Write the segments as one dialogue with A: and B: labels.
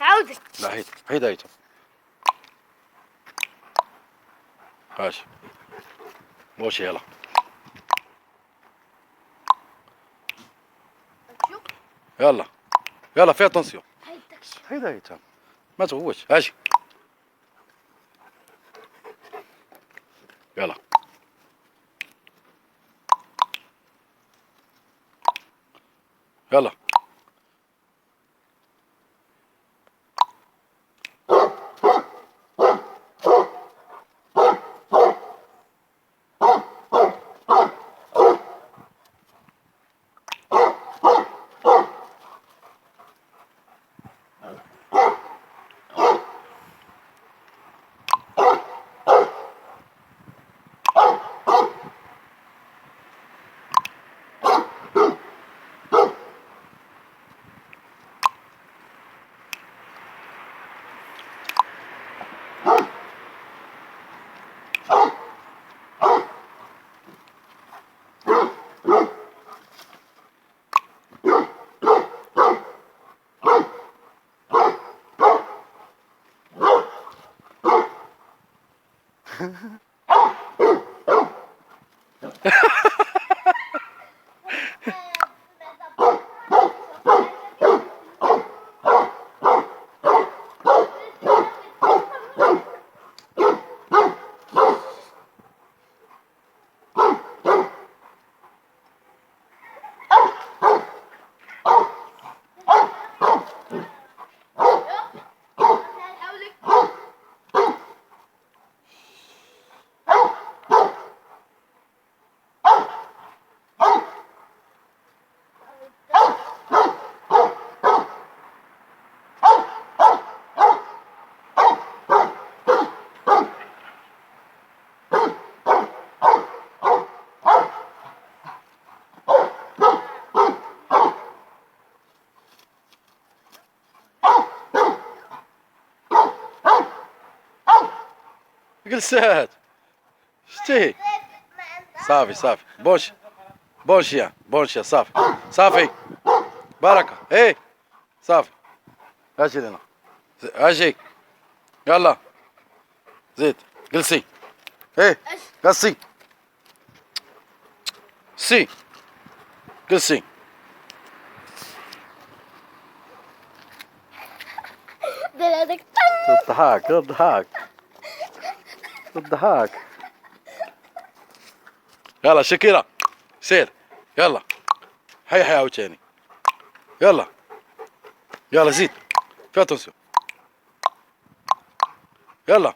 A: عودة.
B: لا هيدا هيدا. ماشي. ماشي يلا. يلا يلا في اتنسيون. هيدا هيدا. ما تغوش اجي. يلا. يلا. جلسات. شتي. صافي صافي بوش. بونشيا بونشيا صافي. صافي. بركة ايه. صافي. اجي لنا. اجي. يلا. زيد. جلسي. ايه. قصي. سي. قصي. الضحك الضحك الضحك. يلا شكيرة سير. يلا حي عاوتاني. يلا يلا زيد. في اتونسيون. يلا.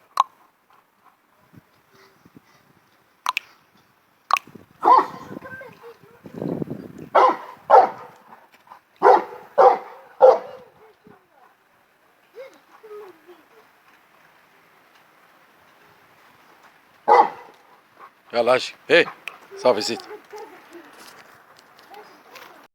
B: يلا اجي ايه. صافي زيد.